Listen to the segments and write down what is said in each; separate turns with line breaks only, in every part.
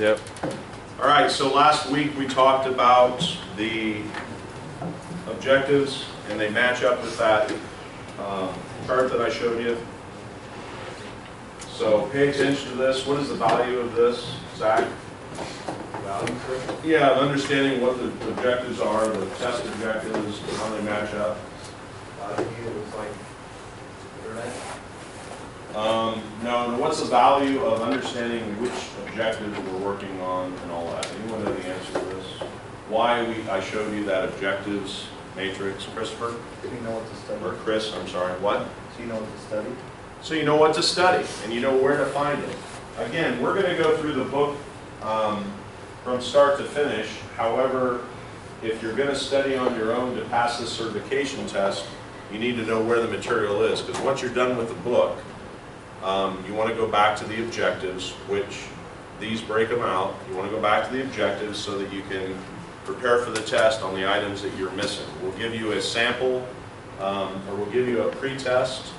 Yep.
All right, so last week we talked about the objectives, and they match up with that chart that I showed you. So pay attention to this. What is the value of this, Zach?
Value?
Yeah, understanding what the objectives are, the test objectives, how they match up.
Value is like internet.
No, what's the value of understanding which objectives we're working on and all that? Anyone know the answer to this? Why I showed you that objectives matrix, Christopher?
Do you know what to study?
Or Chris, I'm sorry, what?
So you know what to study?
So you know what to study, and you know where to find it. Again, we're going to go through the book from start to finish. However, if you're going to study on your own to pass this certification test, you need to know where the material is, because once you're done with the book, you want to go back to the objectives, which these break them out. You want to go back to the objectives so that you can prepare for the test on the items that you're missing. We'll give you a sample, or we'll give you a pre-test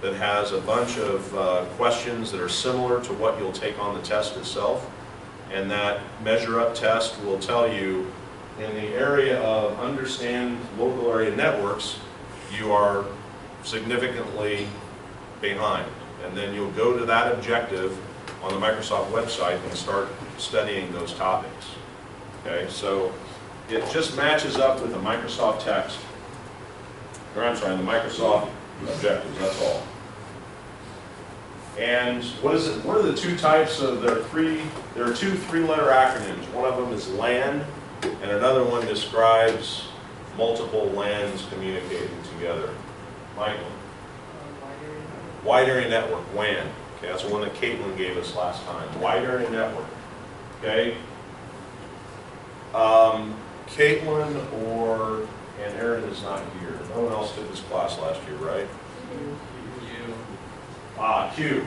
that has a bunch of questions that are similar to what you'll take on the test itself. And that measure-up test will tell you, in the area of understand local area networks, you are significantly behind. And then you'll go to that objective on the Microsoft website and start studying those topics. Okay, so it just matches up with the Microsoft text, or I'm sorry, the Microsoft objectives, that's all. And what is it? What are the two types of, there are two three-letter acronyms. One of them is LAN, and another one describes multiple LANs communicating together. Michael? Wide Area Network, WAN. Okay, that's the one that Caitlin gave us last time. Wide Area Network. Okay? Caitlin and Aaron is not here. No one else took this class last year, right? Q.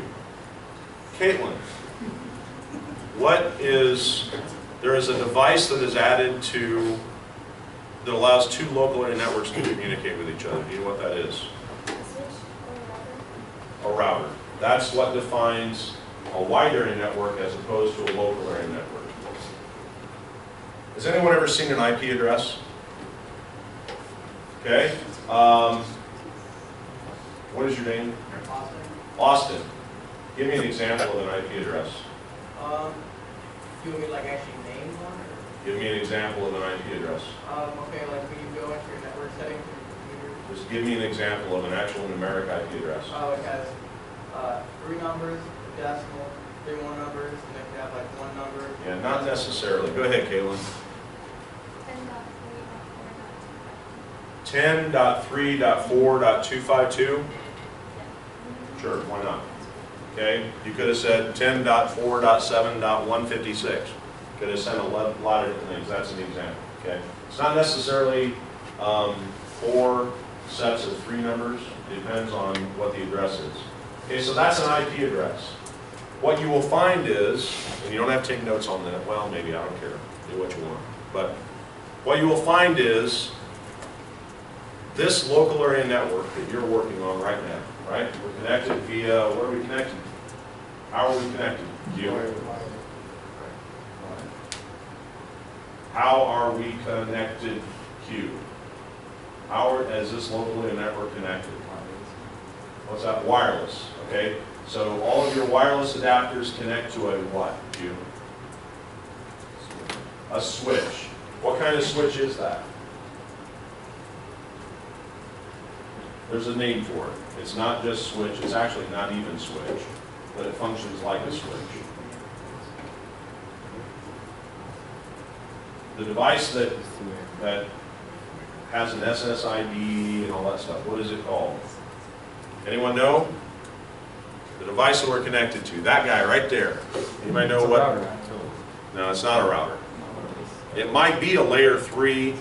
Caitlin, there is a device that is added that allows two local area networks to communicate with each other. Do you know what that is? A router. That's what defines a wide area network as opposed to a local area network. Has anyone ever seen an IP address? Okay. What is your name? Austin. Give me an example of an IP address.
You want me like actually name one? Or?
Give me an example of an IP address.
Okay, like when you go into your network settings for your computer.
Just give me an example of an actual numeric IP address.
Oh, it has 3 numbers, a decimal, 3 more numbers, and then you have like 1 number.
Yeah, not necessarily. Go ahead, Caitlin. 10.3.4.252? Sure, why not? Okay, you could have said 10.4.7.156. Could have sent a lot of different things. That's an example. Okay, it's not necessarily 4 sets of 3 numbers. It depends on what the address is. Okay, so that's an IP address. What you will find is, and you don't have to take notes on that. Well, maybe, I don't care. Do what you want. But what you will find is this local area network that you're working on right now. Right? We're connected via, what are we connected? How are we connected? You. How are we connected, Q? How is this local area network connected? What's that? Wireless. Okay? So all of your wireless adapters connect to a what, Q? A switch. What kind of switch is that? There's a name for it. It's not just switch, it's actually not even switch, but it functions like a switch. The device that has an SSID and all that stuff, what is it called? Anyone know? The device that we're connected to, that guy right there. Anybody know what? No, it's not a router. It might be a layer 3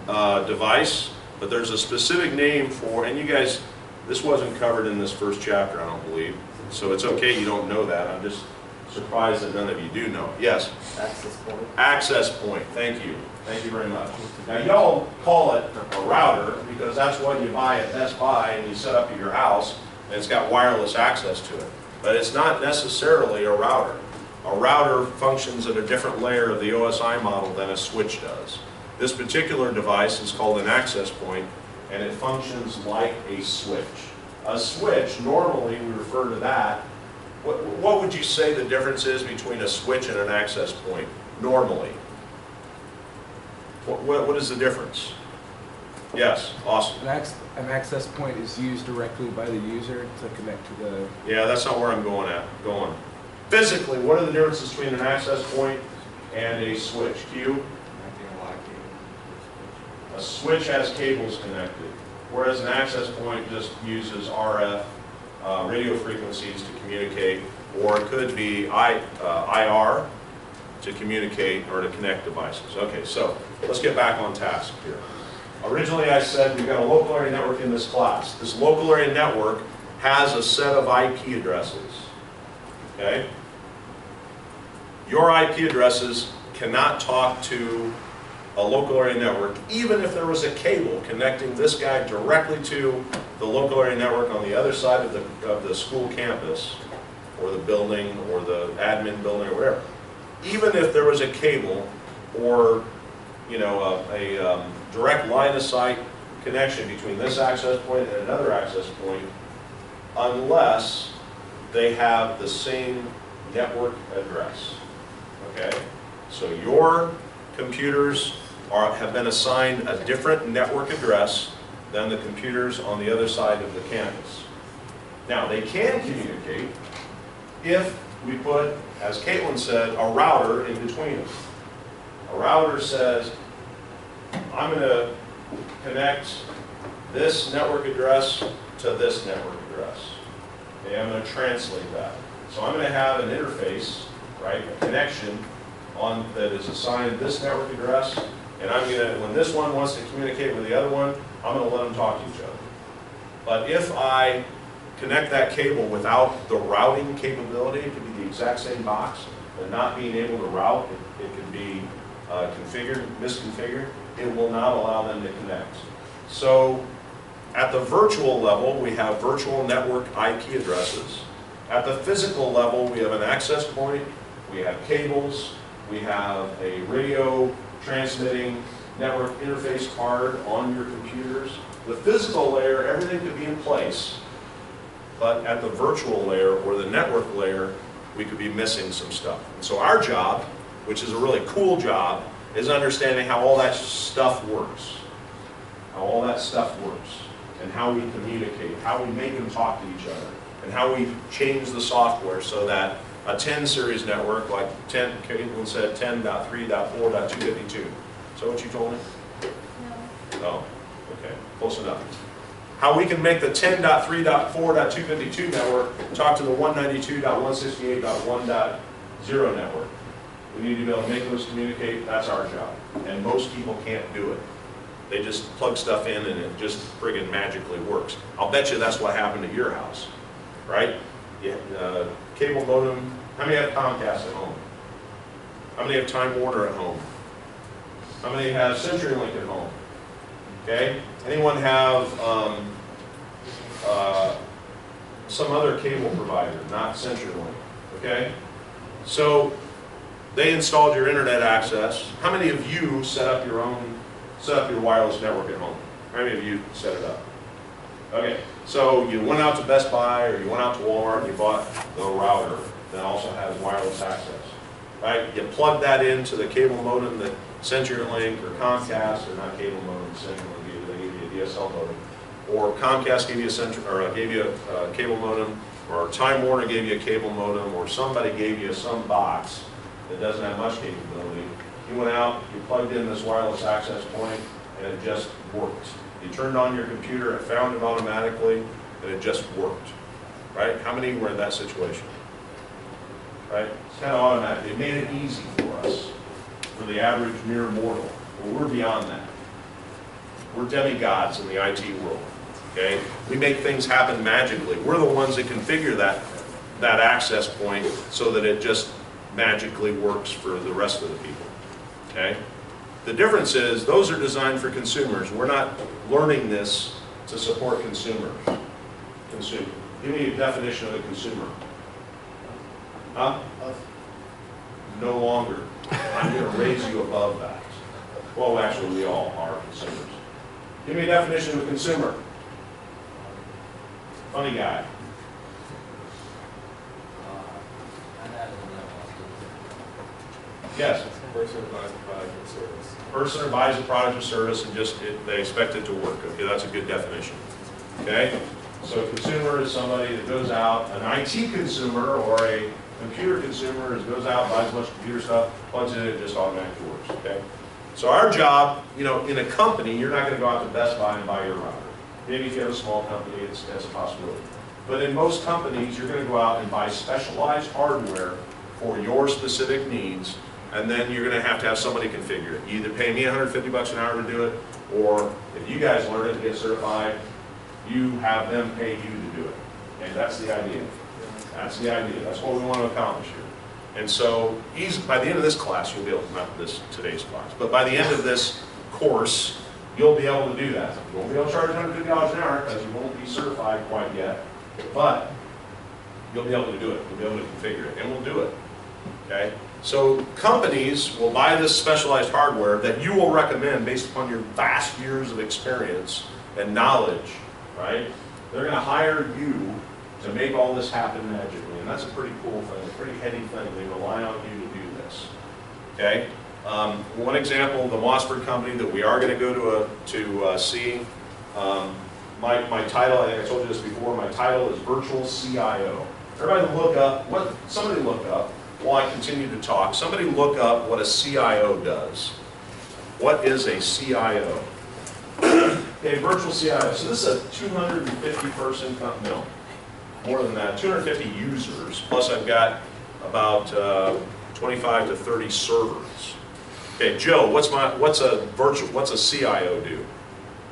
device, but there's a specific name for, and you guys, this wasn't covered in this first chapter, I don't believe. So it's okay you don't know that. I'm just surprised that none of you do know. Yes?
Access point.
Access point. Thank you. Thank you very much. Now, y'all call it a router because that's what you buy at Best Buy and you set up at your house, and it's got wireless access to it. But it's not necessarily a router. A router functions at a different layer of the OSI model than a switch does. This particular device is called an access point, and it functions like a switch. A switch, normally we refer to that. What would you say the difference is between a switch and an access point, normally? What is the difference? Yes, awesome.
An access point is used directly by the user to connect to the...
Yeah, that's not where I'm going. Physically, what are the differences between an access point and a switch? Q? A switch has cables connected, whereas an access point just uses RF radio frequencies to communicate, or it could be IR to communicate or to connect devices. Okay, so let's get back on task here. Originally I said we've got a local area network in this class. This local area network has a set of IP addresses. Okay? Your IP addresses cannot talk to a local area network, even if there was a cable connecting this guy directly to the local area network on the other side of the school campus, or the building, or the admin building, or whatever. Even if there was a cable, or a direct line of sight connection between this access point and another access point, unless they have the same network address. Okay? So your computers have been assigned a different network address than the computers on the other side of the campus. Now, they can communicate if we put, as Caitlin said, a router in between them. A router says, I'm going to connect this network address to this network address. Okay, I'm going to translate that. So I'm going to have an interface, right, a connection that is assigned this network address, and I'm going to, when this one wants to communicate with the other one, I'm going to let them talk to each other. But if I connect that cable without the routing capability, it could be the exact same box, but not being able to route, it could be misconfigured, it will not allow them to connect. So at the virtual level, we have virtual network IP addresses. At the physical level, we have an access point, we have cables, we have a radio transmitting network interface card on your computers. The physical layer, everything could be in place, but at the virtual layer or the network layer, we could be missing some stuff. And so our job, which is a really cool job, is understanding how all that stuff works. How all that stuff works, and how we communicate, how we make them talk to each other, and how we change the software so that a 10 series network, like Caitlin said, 10.3.4.252. So what you told me? No. Oh, okay, close enough. How we can make the 10.3.4.252 network talk to the 192.168.1.0 network. We need to be able to make those communicate. That's our job. And most people can't do it. They just plug stuff in and it just friggin' magically works. I'll bet you that's what happened at your house, right? Yeah, cable modem. How many have Comcast at home? How many have Time Warner at home? How many have CenturyLink at home? Okay. Anyone have some other cable provider, not CenturyLink? Okay. So they installed your internet access. How many of you set up your wireless network at home? How many of you set it up? Okay. So you went out to Best Buy or you went out to Walmart and you bought the router that also has wireless access, right? You plug that into the cable modem that CenturyLink or Comcast, or not cable modem, CenturyLink gave you a DSL modem, or Comcast gave you a cable modem, or Time Warner gave you a cable modem, or somebody gave you some box that doesn't have much capability. You went out, you plugged in this wireless access point, and it just worked. You turned on your computer, it found it automatically, and it just worked, right? How many were in that situation? Right? It's kind of automatic. They made it easy for us, for the average mere mortal. Well, we're beyond that. We're demigods in the IT world, okay? We make things happen magically. We're the ones that configure that access point so that it just magically works for the rest of the people, okay? The difference is those are designed for consumers. We're not learning this to support consumers. Give me a definition of a consumer. Huh? no longer. I'm going to raise you above that. Well, actually, we all are consumers. Give me a definition of a consumer. Funny guy. Yes?
Person who buys a product or service.
Person who buys a product or service and just, they expect it to work. Okay, that's a good definition. Okay? So a consumer is somebody that goes out, an IT consumer or a computer consumer is goes out, buys a bunch of computer stuff, plugs it in, it just automatically works. Okay? So our job, you know, in a company, you're not going to go out to Best Buy and buy your router. Maybe if you have a small company, that's a possibility. But in most companies, you're going to go out and buy specialized hardware for your specific needs, and then you're going to have somebody configure it. You either pay me $150 an hour to do it, or if you guys learn it and get certified, you have them pay you to do it. And that's the idea. That's the idea. That's what we want to accomplish here. And so, by the end of this class, you'll be able to, not today's class, but by the end of this course, you'll be able to do that. You won't be able to charge $150 an hour because you won't be certified quite yet, but you'll be able to do it. You'll be able to configure it, and we'll do it. Okay? So companies will buy this specialized hardware that you will recommend based upon your vast years of experience and knowledge, right? They're going to hire you to make all this happen magically, and that's a pretty cool thing, a pretty heady thing. They rely on you to do this. Okay? One example, the Mossberg company that we are going to go to see. My title, I think I told you this before. My title is Virtual CIO. Everybody look up. Somebody look up. While I continue to talk, somebody look up what a CIO does. What is a CIO? Okay, virtual CIO. So this is a 250 person company. No, more than that. 250 users. Plus I've got about 25 to 30 servers. Okay, Joe, what's a CIO do?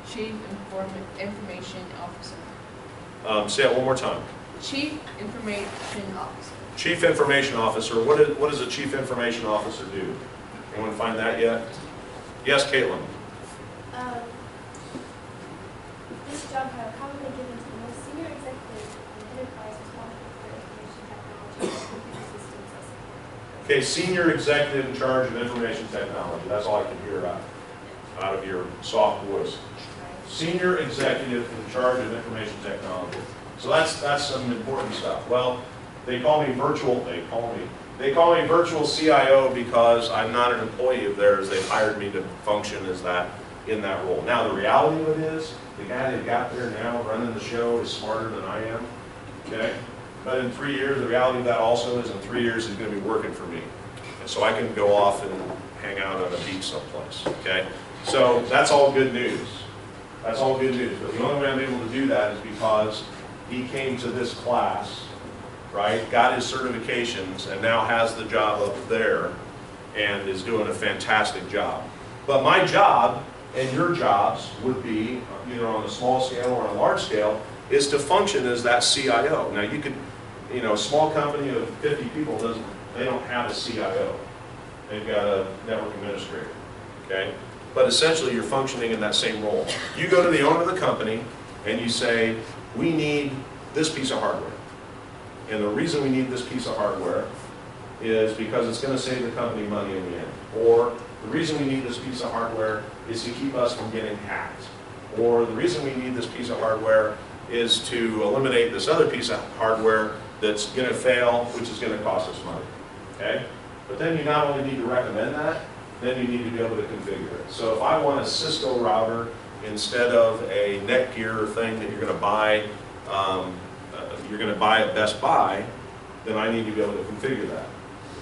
Chief Information Officer.
Say it one more time.
Chief Information Officer.
Chief Information Officer. What does a Chief Information Officer do? Anyone find that yet? Yes, Caitlin.
This job title commonly given to the most senior executive in enterprise responsible for information technology and computer systems as support.
Okay, senior executive in charge of information technology. That's all I can hear out of your soft voice. Senior executive in charge of information technology. So that's some important stuff. Well, they call me virtual CIO because I'm not an employee of theirs. They've hired me to function as that in that role. Now the reality of it is, the guy they've got there now running the show is smarter than I am. Okay? But in 3 years, the reality of that also is in 3 years he's going to be working for me. And so I can go off and hang out on a beach someplace. Okay? So that's all good news. That's all good news. But the only way I'm able to do that is because he came to this class, right, got his certifications, and now has the job up there and is doing a fantastic job. But my job and your jobs would be, either on a small scale or on a large scale, is to function as that CIO. Now you could, a small company of 50 people, they don't have a CIO. They've got a network administrator, okay? But essentially you're functioning in that same role. You go to the owner of the company and you say, we need this piece of hardware. And the reason we need this piece of hardware is because it's going to save the company money in the end. Or the reason we need this piece of hardware is to keep us from getting hacked. Or the reason we need this piece of hardware is to eliminate this other piece of hardware that's going to fail, which is going to cost us money. Okay? But then you not only need to recommend that, then you need to be able to configure it. So if I want a Cisco router instead of a Netgear thing that you're going to buy at Best Buy, then I need to be able to configure that.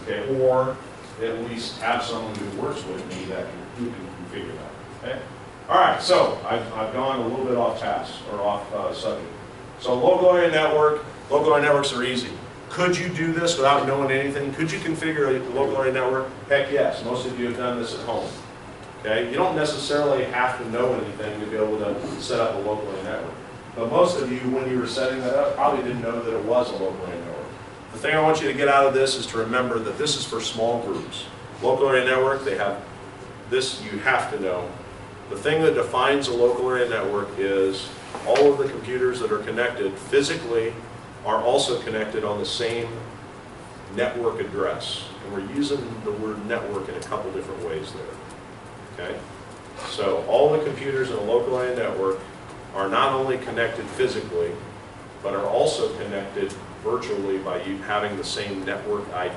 Okay? Or at least have someone who works with me who can configure that. Okay? All right, so I've gone a little bit off task or off subject. So local area networks are easy. Could you do this without knowing anything? Could you configure a local area network? Heck yes. Most of you have done this at home. Okay? You don't necessarily have to know anything to be able to set up a local area network. But most of you, when you were setting that up, probably didn't know that it was a local area network. The thing I want you to get out of this is to remember that this is for small groups. Local area network, they have this you have to know. The thing that defines a local area network is all of the computers that are connected physically are also connected on the same network address. And we're using the word network in a couple different ways there, okay? So all the computers in a local area network are not only connected physically, but are also connected virtually by you having the same network ID.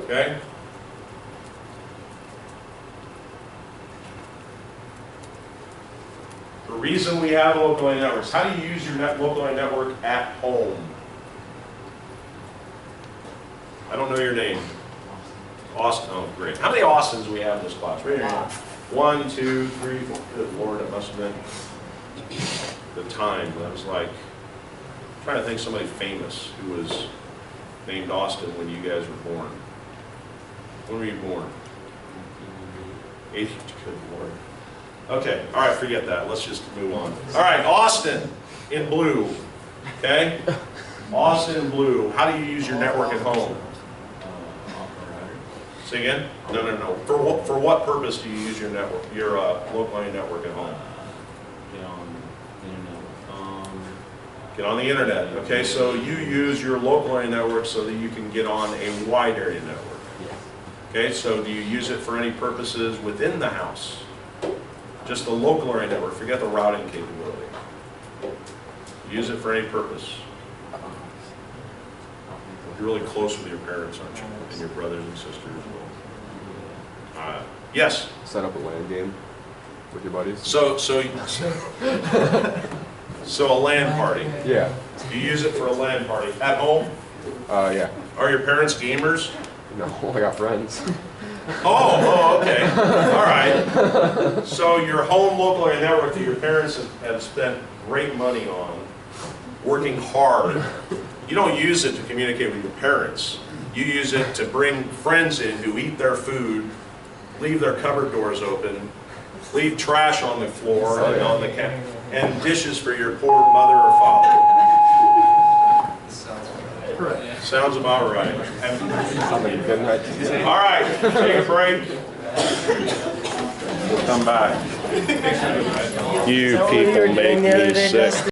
Okay? The reason we have local area networks, how do you use your local area network at home? I don't know your name. Austin, oh great. How many Austins do we have in this class? Raise your hand. 1, 2, 3, 4. Good Lord, it must have been the time. That was like, I'm trying to think of somebody famous who was named Austin when you guys were born. When were you born? 80, good Lord. Okay, all right, forget that. Let's just move on. All right, Austin in blue, okay? Austin in blue. How do you use your network at home? Say again? No. For what purpose do you use your network, your local area network at home?
Get on the internet.
Get on the internet. Okay, so you use your local area network so that you can get on a wide area network.
Yes.
Okay, so do you use it for any purposes within the house? Just the local area network, forget the routing capability. Use it for any purpose. You're really close with your parents, aren't you? And your brothers and sisters as well. Yes?
Set up a LAN game with your buddies?
So a LAN party.
Yeah.
You use it for a LAN party. At home?
Yeah.
Are your parents gamers?
No, I got friends.
Oh, okay. All right. So your home local area network that your parents have spent great money on, working hard. You don't use it to communicate with your parents. You use it to bring friends in who eat their food, leave their cupboard doors open, leave trash on the floor and on the couch, and dishes for your poor mother or father. Sounds about right.
Sounds like a good night.
All right, take a break. We'll come back. You people make me sick.